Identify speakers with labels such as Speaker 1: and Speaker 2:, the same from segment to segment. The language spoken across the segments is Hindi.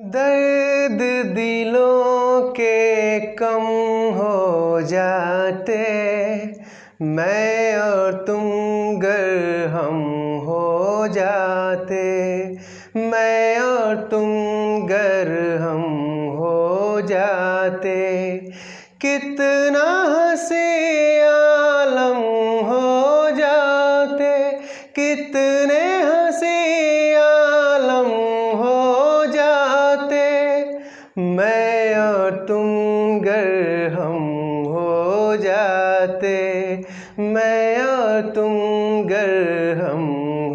Speaker 1: दर्द दिलों के कम हो जाते, मैं और तुम गर हम हो जाते, मैं और तुम गर हम हो जाते, कितना हंसी आलम हो जाते, कितने हंसी आलम हो जाते, मैं और तुम गर हम हो जाते, मैं और तुम गर हम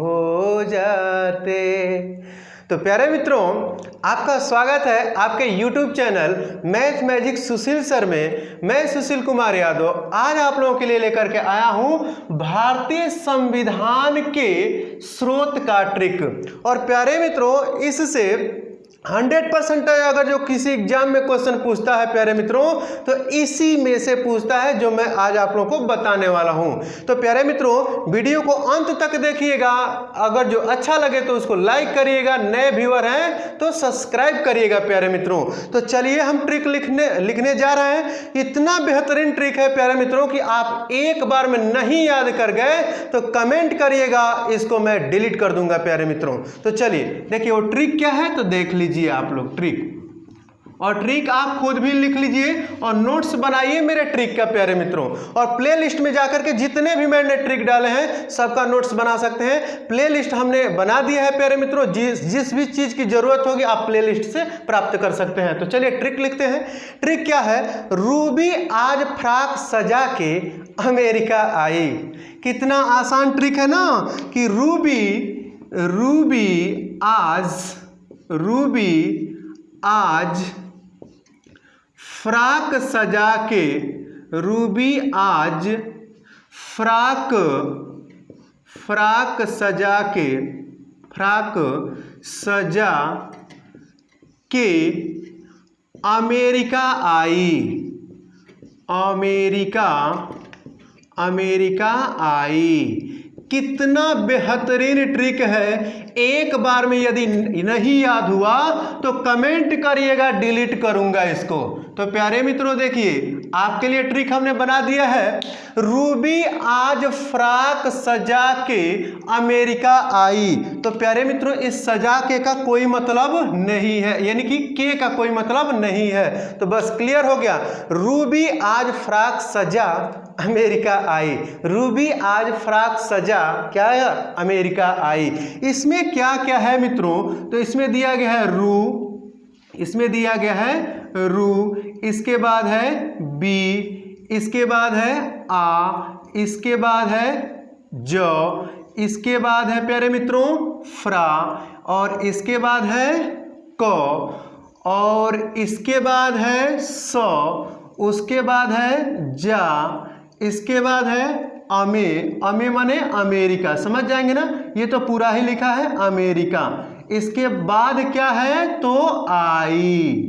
Speaker 1: हो जाते। तो प्यारे मित्रों, आपका स्वागत है आपके YouTube चैनल मैथ मैजिक सुशील सर में। मैं सुशील कुमार यादव आज आप लोगों के लिए लेकर के आया हूं भारतीय संविधान के स्रोत का ट्रिक। और प्यारे मित्रों, इससे 100% अगर जो किसी एग्जाम में क्वेश्चन पूछता है प्यारे मित्रों, तो इसी में से पूछता है जो मैं आज आप लोगों को बताने वाला हूं। तो प्यारे मित्रों, वीडियो को अंत तक देखिएगा। अगर जो अच्छा लगे तो उसको लाइक करिएगा, नए व्यूअर हैं तो सब्सक्राइब करिएगा प्यारे मित्रों। तो चलिए हम ट्रिक लिखने जा रहे हैं। इतना बेहतरीन ट्रिक है प्यारे मित्रों कि आप एक बार में नहीं याद कर गए तो कमेंट करिएगा, इसको मैं डिलीट कर दूंगा प्यारे मित्रों। तो चलिए देखिए वो ट्रिक क्या है, तो देख लीजिए आप लोग ट्रिक। और ट्रिक आप खुद भी लिख लीजिए और नोट्स बनाइए मेरे ट्रिक का प्यारे मित्रों। और प्लेलिस्ट में जाकर के जितने भी मैंने ट्रिक डाले हैं सबका नोट्स बना सकते हैं। प्लेलिस्ट हमने बना दिया है प्यारे मित्रों, जिस भी चीज की जरूरत होगी आप प्लेलिस्ट से प्राप्त कर सकते हैं। तो चलिए ट्रिक लिखते हैं। ट्रिक क्या है? रूबी आज फ्रॉक सजा के अमेरिका आई। कितना आसान ट्रिक है ना कि रूबी आज फ्रॉक सजा के, रूबी आज फ्रॉक सजा के अमेरिका आई। कितना बेहतरीन ट्रिक है। एक बार में यदि नहीं याद हुआ तो कमेंट करिएगा, डिलीट करूंगा इसको। तो प्यारे मित्रों देखिए आपके लिए ट्रिक हमने बना दिया है। रूबी आज फ्रॉक सजा के अमेरिका आई। तो प्यारे मित्रों इस सजा के का कोई मतलब नहीं है, यानी कि के का कोई मतलब नहीं है। तो बस क्लियर हो गया। रूबी आज फ्रॉक सजा अमेरिका आई। रूबी आज फ्रॉक सजा क्या है? America I. इसमें क्या क्या है मित्रों? तो इसमें दिया गया है रू, इसके बाद है बी, इसके बाद है आ, इसके बाद है ज, इसके बाद है प्यारे मित्रों फ्रा, और इसके बाद है क, और इसके बाद है स, उसके बाद है जा, इसके बाद है अमे माने अमेरिका। समझ जाएंगे ना, ये तो पूरा ही लिखा है अमेरिका। इसके बाद क्या है? तो आई।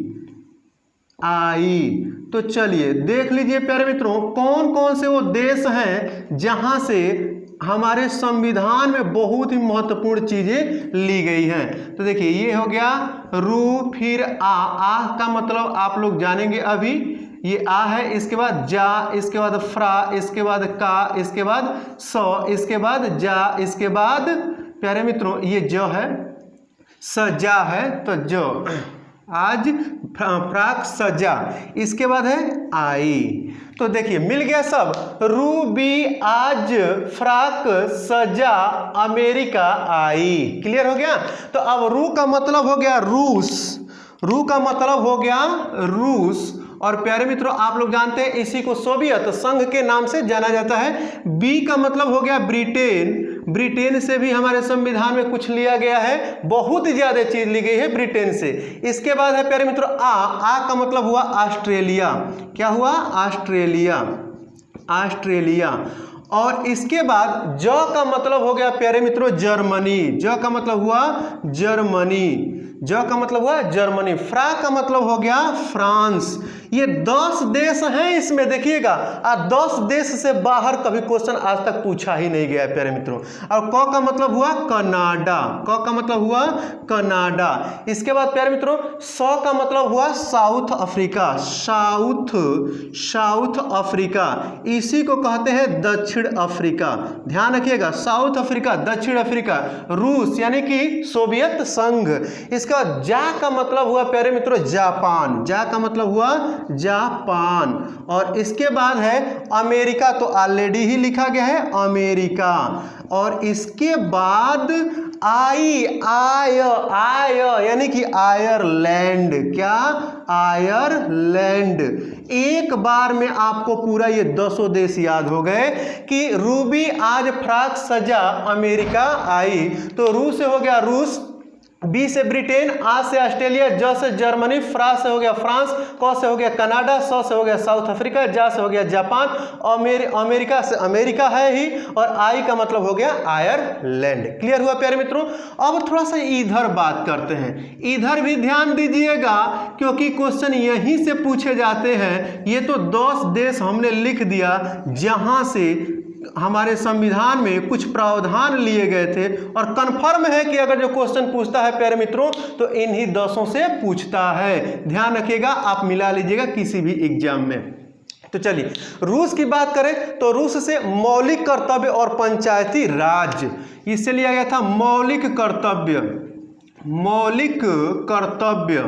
Speaker 1: तो चलिए देख लीजिए प्यारे मित्रों कौन कौन से वो देश हैं जहां से हमारे संविधान में बहुत ही महत्वपूर्ण चीजें ली गई हैं। तो देखिए ये हो गया रू, फिर आ का मतलब आप लोग जानेंगे अभी। ये आ है, इसके बाद जा, इसके बाद फ्रा, इसके बाद का, इसके बाद सौ, इसके बाद जा, इसके बाद प्यारे मित्रों ये जो है सजा है, तो जो आज फ्रॉक सजा, इसके बाद है आई। तो देखिए मिल गया सब। रूबी आज फ्रॉक सजा अमेरिका आई। क्लियर हो गया। तो अब रू का मतलब हो गया रूस, रू का मतलब हो गया रूस। और प्यारे मित्रों आप लोग जानते हैं इसी को सोवियत संघ के नाम से जाना जाता है। बी का मतलब हो गया ब्रिटेन, ब्रिटेन से भी हमारे संविधान में कुछ लिया गया है, बहुत ज्यादा चीज ली गई है ब्रिटेन से। इसके बाद है प्यारे मित्रों आ का मतलब हुआ ऑस्ट्रेलिया। क्या हुआ? ऑस्ट्रेलिया। और इसके बाद ज का मतलब हो गया प्यारे मित्रों जर्मनी, ज का मतलब हुआ जर्मनी, ज का मतलब हुआ जर्मनी। फ्रा का मतलब हो गया फ्रांस, ये 10 देश हैं इसमें, देखिएगा। और 10 देश से बाहर कभी क्वेश्चन आज तक पूछा ही नहीं गया है प्यारे मित्रों। और क का मतलब हुआ कनाडा, क का मतलब हुआ कनाडा। इसके बाद प्यारे मित्रों स का मतलब हुआ साउथ अफ्रीका, साउथ अफ्रीका, इसी को कहते हैं दक्षिण अफ्रीका। ध्यान रखिएगा, साउथ अफ्रीका, दक्षिण अफ्रीका। रूस यानी कि सोवियत संघ। इसका जा का मतलब हुआ प्यारे मित्रों जापान, जा का मतलब हुआ जापान। और इसके बाद है अमेरिका, तो ऑलरेडी ही लिखा गया है अमेरिका। और इसके बाद आय यानी कि आयरलैंड, क्या आयरलैंड। एक बार में आपको पूरा ये 200 देश याद हो गए कि रूबी आज फ्राक सजा अमेरिका आई, तो रूस से हो गया रूस, बी से ब्रिटेन, आ से ऑस्ट्रेलिया, ज से जर्मनी, फ्रा से हो गया फ्रांस, क से हो गया कनाडा, स से हो गया साउथ अफ्रीका, जा से हो गया जापान, अमेरिका से अमेरिका है ही, और आई का मतलब हो गया आयरलैंड। क्लियर हुआ प्यारे मित्रों। अब थोड़ा सा इधर बात करते हैं, इधर भी ध्यान दीजिएगा क्योंकि क्वेश्चन यहीं से पूछे जाते हैं। ये तो 10 देश हमने लिख दिया जहां से हमारे संविधान में कुछ प्रावधान लिए गए थे, और कंफर्म है कि अगर जो क्वेश्चन पूछता है प्यारे मित्रों तो इन्हीं 10 से पूछता है। ध्यान रखिएगा, आप मिला लीजिएगा किसी भी एग्जाम में। तो चलिए रूस की बात करें तो रूस से मौलिक कर्तव्य और पंचायती राज, इससे लिया गया था मौलिक कर्तव्य, मौलिक कर्तव्य।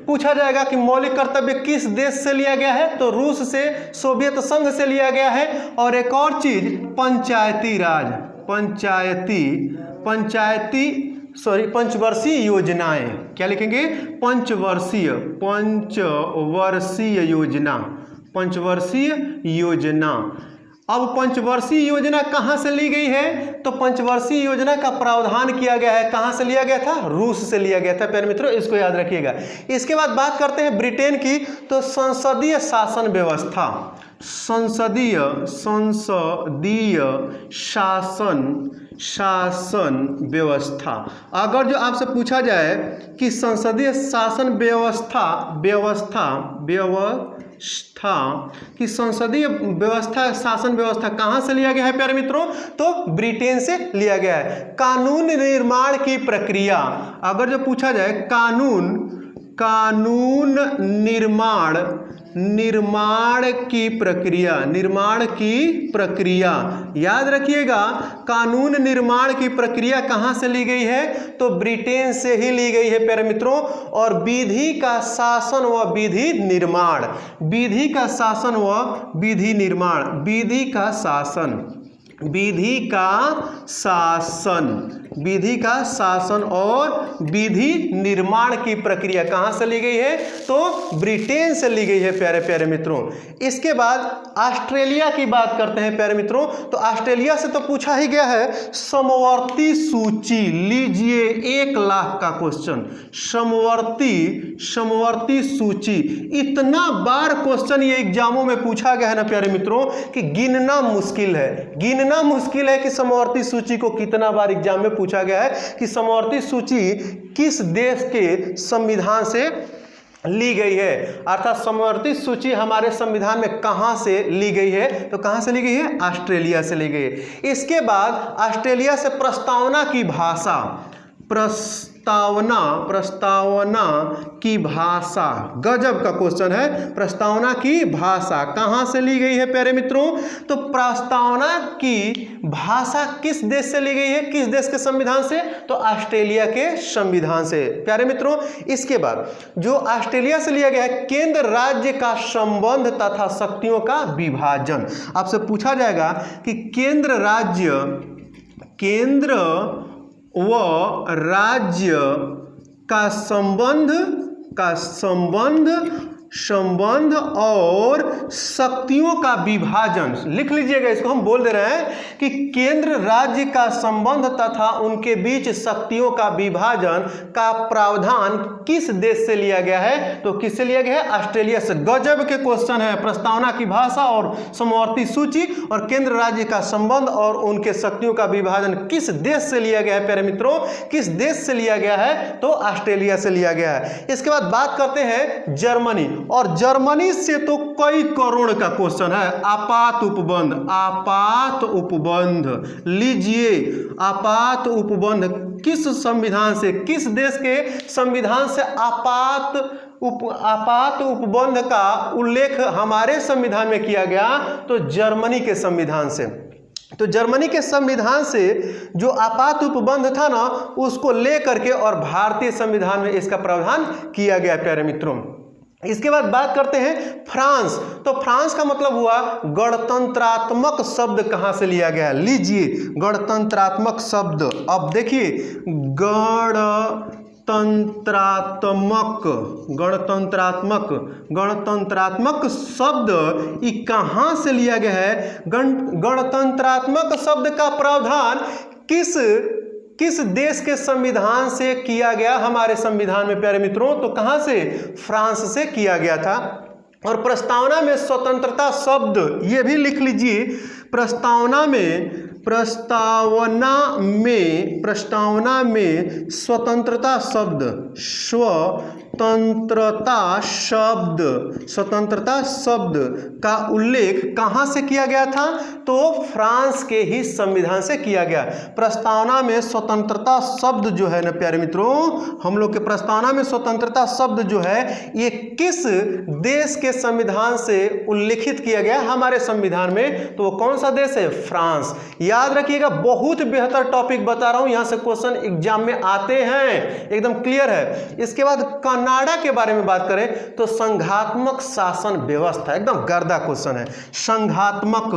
Speaker 1: पूछा जाएगा कि मौलिक कर्तव्य किस देश से लिया गया है, तो रूस से, सोवियत संघ से लिया गया है। और एक और चीज पंचायती राज, पंचवर्षीय योजनाएं, क्या लिखेंगे पंचवर्षीय योजना। अब पंचवर्षीय योजना कहां से ली गई है, तो पंचवर्षीय योजना का प्रावधान किया गया है, कहां से लिया गया था, रूस से लिया गया था प्यारे मित्रों, इसको याद रखिएगा। इसके बाद बात करते हैं ब्रिटेन की, तो संसदीय शासन व्यवस्था। अगर जो आपसे पूछा जाए कि संसदीय शासन व्यवस्था कि संसदीय व्यवस्था, शासन व्यवस्था कहां से लिया गया है प्यारे मित्रों, तो ब्रिटेन से लिया गया है। कानून निर्माण की प्रक्रिया, अगर जो पूछा जाए कानून निर्माण की प्रक्रिया, याद रखिएगा कानून निर्माण की प्रक्रिया कहां से ली गई है, तो ब्रिटेन से ही ली गई है प्यारे मित्रों। और विधि का शासन व विधि शासन और विधि निर्माण की प्रक्रिया कहां से ली गई है, तो ब्रिटेन से ली गई है प्यारे मित्रों। इसके बाद ऑस्ट्रेलिया की बात करते हैं प्यारे मित्रों, तो ऑस्ट्रेलिया से तो पूछा ही गया है समवर्ती सूची। लीजिए 1 लाख का क्वेश्चन, समवर्ती सूची। इतना बार क्वेश्चन ये एग्जामों में पूछा गया है ना प्यारे मित्रों कि गिनना मुश्किल है कि समवर्ती सूची को कितना बार एग्जाम में पूछा गया है कि समवर्ती सूची किस देश के संविधान से ली गई है, अर्थात समवर्ती सूची हमारे संविधान में कहां से ली गई है, तो कहां से ली गई है, ऑस्ट्रेलिया से ली गई है। इसके बाद ऑस्ट्रेलिया से प्रस्तावना की भाषा, गजब का क्वेश्चन है। प्रस्तावना की भाषा कहां से ली गई है प्यारे मित्रों, तो प्रस्तावना की भाषा किस देश से ली गई है, किस देश के संविधान से, तो ऑस्ट्रेलिया के संविधान से प्यारे मित्रों। इसके बाद जो ऑस्ट्रेलिया से लिया गया है केंद्र राज्य का संबंध तथा शक्तियों का विभाजन। आपसे पूछा जाएगा कि केंद्र व राज्य का संबंध संबंध और शक्तियों का विभाजन। लिख लीजिएगा इसको, हम बोल दे रहे हैं कि केंद्र राज्य का संबंध तथा उनके बीच शक्तियों का विभाजन का प्रावधान किस देश से लिया गया है? तो किससे लिया गया है? ऑस्ट्रेलिया से। गजब के क्वेश्चन है। प्रस्तावना की भाषा और समवर्ती सूची और केंद्र राज्य का संबंध और उनके शक्तियों का विभाजन किस देश से लिया गया है प्यारे मित्रों? किस देश से लिया गया है? तो ऑस्ट्रेलिया से लिया गया है। इसके बाद बात करते हैं जर्मनी, और जर्मनी से तो कई करोड़ का क्वेश्चन है। आपात उपबंध, आपात उपबंध लीजिए। आपात उपबंध किस संविधान से, किस देश के संविधान से आपात उपबंध का उल्लेख हमारे संविधान में किया गया? तो जर्मनी के संविधान से। तो जर्मनी के संविधान से जो आपात उपबंध था ना, उसको लेकर के और भारतीय संविधान में इसका प्रावधान किया गया प्यारे मित्रों। इसके बाद बात करते हैं फ्रांस। तो फ्रांस का मतलब हुआ गणतंत्रात्मक शब्द कहां से लिया गया? लीजिए गणतंत्रात्मक शब्द। अब देखिए गणतंत्रात्मक शब्द ये कहां से लिया गया है? गणतंत्रात्मक शब्द का प्रावधान किस देश के संविधान से किया गया? हमारे संविधान में प्यारे मित्रों। तो कहां से? फ्रांस से किया गया था। और प्रस्तावना में स्वतंत्रता शब्द ये भी लिख लीजिए। प्रस्तावना में स्वतंत्रता शब्द का उल्लेख कहां से किया गया था? तो फ्रांस के ही संविधान से किया गया। प्रस्तावना में स्वतंत्रता शब्द जो है ना प्यारे मित्रों, हम लोग के प्रस्तावना में स्वतंत्रता शब्द जो है ये किस देश के संविधान से उल्लेखित किया गया हमारे संविधान में? तो वो कौन सा देश है? फ्रांस। याद रखिएगा, बहुत बेहतर टॉपिक बता रहा हूं, यहां से क्वेश्चन एग्जाम में आते हैं, एकदम क्लियर है। इसके बाद कनाडा के बारे में बात करें तो संघात्मक शासन व्यवस्था, एकदम गर्दा क्वेश्चन है। संघात्मक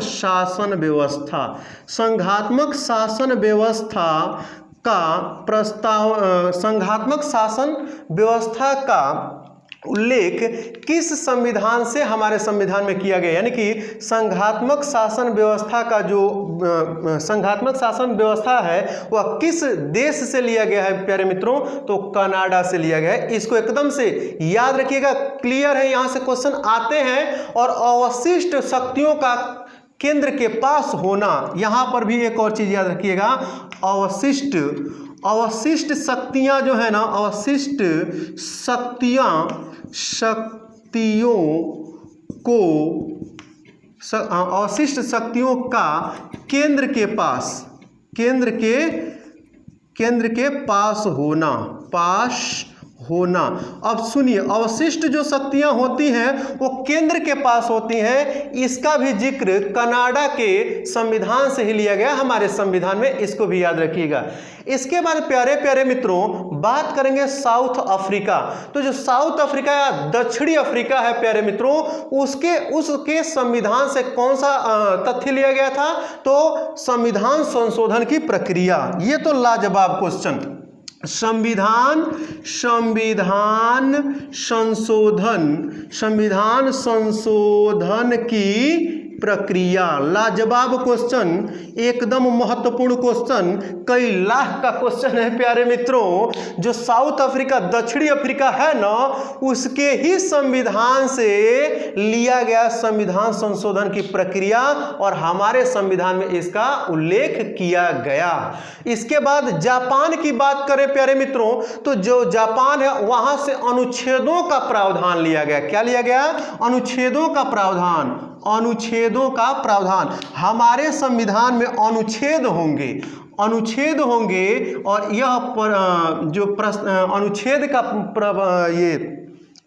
Speaker 1: शासन व्यवस्था, संघात्मक शासन व्यवस्था का प्रस्ताव, संघात्मक शासन व्यवस्था का उल्लेख किस संविधान से हमारे संविधान में किया गया? यानी कि संघात्मक शासन व्यवस्था का जो संघात्मक शासन व्यवस्था है वह किस देश से लिया गया है प्यारे मित्रों? तो कनाडा से लिया गया है। इसको एकदम से याद रखिएगा, क्लियर है, यहां से क्वेश्चन आते हैं। और अवशिष्ट शक्तियों का केंद्र के पास होना, यहां पर भी एक और चीज याद रखिएगा, अवशिष्ट शक्तियां जो है ना, अवशिष्ट शक्तियों का केंद्र के पास होना। अब सुनिए, अवशिष्ट जो शक्तियां होती हैं वो केंद्र के पास होती हैं। इसका भी जिक्र कनाडा के संविधान से ही लिया गया हमारे संविधान में, इसको भी याद रखिएगा। इसके बाद प्यारे प्यारे मित्रों बात करेंगे साउथ अफ्रीका। तो जो साउथ अफ्रीका या दक्षिणी अफ्रीका है प्यारे मित्रों, उसके संविधान से कौन सा तथ्य लिया गया था? तो संविधान संशोधन की प्रक्रिया। ये तो लाजवाब क्वेश्चन। संविधान संशोधन की प्रक्रिया, लाजवाब क्वेश्चन, एकदम महत्वपूर्ण क्वेश्चन, कई लाख का क्वेश्चन है प्यारे मित्रों। जो साउथ अफ्रीका, दक्षिणी अफ्रीका है ना, उसके ही संविधान से लिया गया संविधान संशोधन की प्रक्रिया और हमारे संविधान में इसका उल्लेख किया गया। इसके बाद जापान की बात करें प्यारे मित्रों, तो जो जापान है वहां से अनुच्छेदों का प्रावधान लिया गया। क्या लिया गया? अनुच्छेदों का प्रावधान। हमारे संविधान में अनुच्छेद होंगे और यह जो अनुच्छेद का ये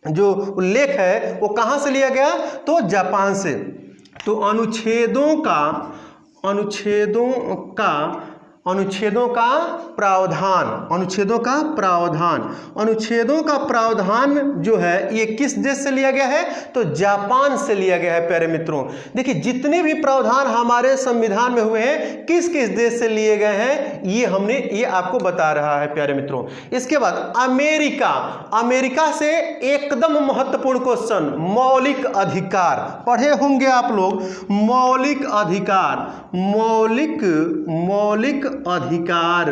Speaker 1: जो उल्लेख है वो कहां से लिया गया? तो जापान से। तो अनुच्छेदों का अनुच्छेदों का प्रावधान, अनुच्छेदों का प्रावधान, अनुच्छेदों का प्रावधान जो है ये किस देश से लिया गया है? तो जापान से लिया गया है प्यारे मित्रों। देखिए जितने भी प्रावधान हमारे संविधान में हुए हैं किस किस देश से लिए गए हैं ये आपको बता रहा है प्यारे मित्रों। इसके बाद अमेरिका, अमेरिका से एकदम महत्वपूर्ण क्वेश्चन, मौलिक अधिकार पढ़े होंगे आप लोग। मौलिक अधिकार, मौलिक अधिकार,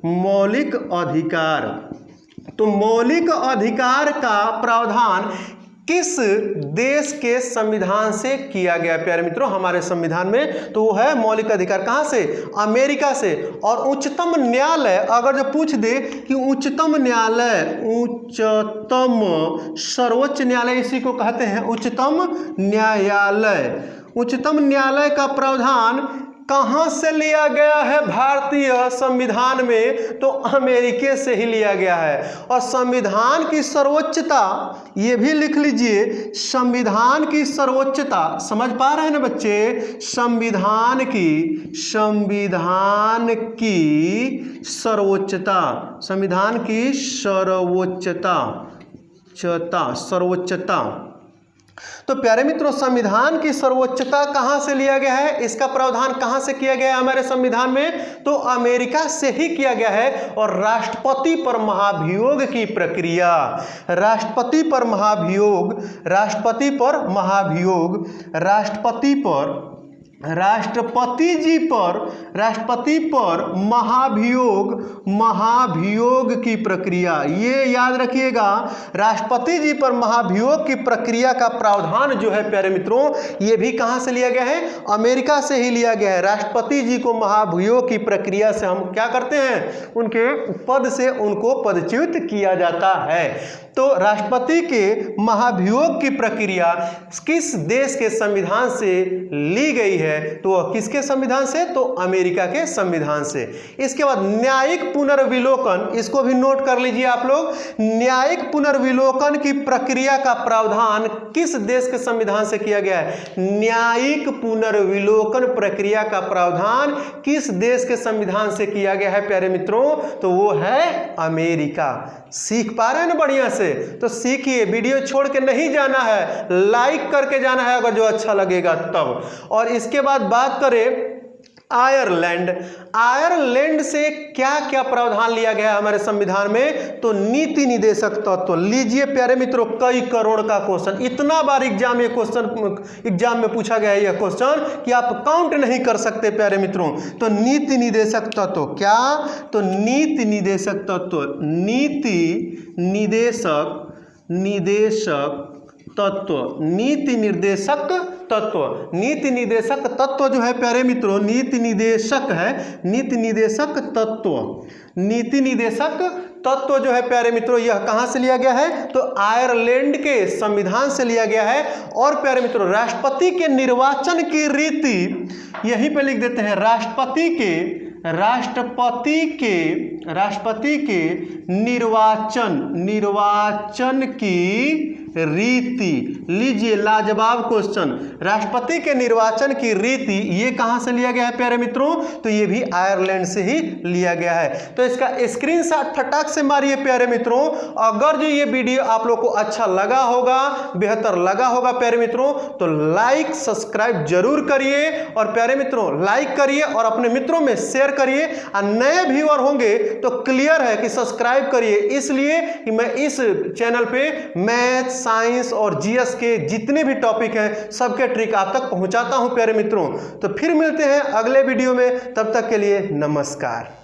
Speaker 1: मौलिक अधिकार। तो मौलिक अधिकार का प्रावधान किस देश के संविधान से किया गया प्यारे मित्रों? हमारे संविधान में तो वो है मौलिक अधिकार, कहां से? अमेरिका से। और उच्चतम न्यायालय अगर जो पूछ दे कि उच्चतम न्यायालय, उच्चतम सर्वोच्च न्यायालय इसी को कहते हैं उच्चतम न्यायालय, उच्चतम न्यायालय का प्रावधान कहां से लिया गया है भारतीय संविधान में? तो अमेरिका से ही लिया गया है। और संविधान की सर्वोच्चता ये भी लिख लीजिए, संविधान की सर्वोच्चता, समझ पा रहे हैं ना बच्चे? संविधान की सर्वोच्चता, संविधान की सर्वोच्चता। तो प्यारे मित्रों संविधान की सर्वोच्चता कहां से लिया गया है? इसका प्रावधान कहां से किया गया है हमारे संविधान में? तो अमेरिका से ही किया गया है। और राष्ट्रपति पर महाभियोग की प्रक्रिया, राष्ट्रपति पर महाभियोग, राष्ट्रपति पर महाभियोग की प्रक्रिया, ये याद रखिएगा। राष्ट्रपति जी पर महाभियोग की प्रक्रिया का प्रावधान जो है प्यारे मित्रों ये भी कहां से लिया गया है? अमेरिका से ही लिया गया है। राष्ट्रपति जी को महाभियोग की प्रक्रिया से हम क्या करते हैं? उनके पद से उनको पदच्युत किया जाता है। तो राष्ट्रपति के महाभियोग की प्रक्रिया किस देश के संविधान से ली गई है? तो किसके संविधान से? तो अमेरिका के संविधान से। इसके बाद न्यायिक पुनर्विलोकन, इसको भी नोट कर लीजिए आप लोग। न्यायिक पुनर्विलोकन की प्रक्रिया का प्रावधान किस देश के संविधान से किया गया है? न्यायिक पुनर्विलोकन प्रक्रिया का प्रावधान किस देश के संविधान से किया गया है प्यारे मित्रों? तो वो है अमेरिका। सीख पा रहे हैं ना बढ़िया से? तो सीखिए, वीडियो छोड़ के नहीं जाना है, लाइक करके जाना है अगर जो अच्छा लगेगा तब। और इसके बाद बात करें आयरलैंड, आयरलैंड से क्या क्या प्रावधान लिया गया है हमारे संविधान में? तो नीति निदेशक तत्व। लीजिए प्यारे मित्रों, कई करोड़ का क्वेश्चन, इतना बार एग्जाम में पूछा गया है यह क्वेश्चन कि आप काउंट नहीं कर सकते प्यारे मित्रों। तो नीति निदेशक तत्व क्या? तो नीति निदेशक तत्व, नीति निर्देशक तत्व जो है प्यारे मित्रों, नीति निदेशक तत्व जो है प्यारे मित्रों यह कहां से लिया गया है? तो आयरलैंड के संविधान से लिया गया है। और प्यारे मित्रों राष्ट्रपति के निर्वाचन की रीति यहीं पे लिख देते हैं, राष्ट्रपति के निर्वाचन की रीति। लीजिए लाजवाब क्वेश्चन, राष्ट्रपति के निर्वाचन की रीति ये कहां से लिया गया है प्यारे मित्रों? तो ये भी आयरलैंड से ही लिया गया है। तो इसका स्क्रीनशॉट फटाक से मारिए प्यारे मित्रों। अगर जो ये वीडियो आप लोग को अच्छा लगा होगा, बेहतर लगा होगा प्यारे मित्रों, तो लाइक सब्सक्राइब जरूर करिए। और प्यारे मित्रों लाइक करिए और अपने मित्रों में शेयर करिए। और नए व्यूअर होंगे तो क्लियर है कि सब्सक्राइब करिए, इसलिए कि मैं इस चैनल पे मैथ, साइंस और जीएस के जितने भी टॉपिक हैं सबके ट्रिक आप तक पहुंचाता हूं प्यारे मित्रों। तो फिर मिलते हैं अगले वीडियो में, तब तक के लिए नमस्कार।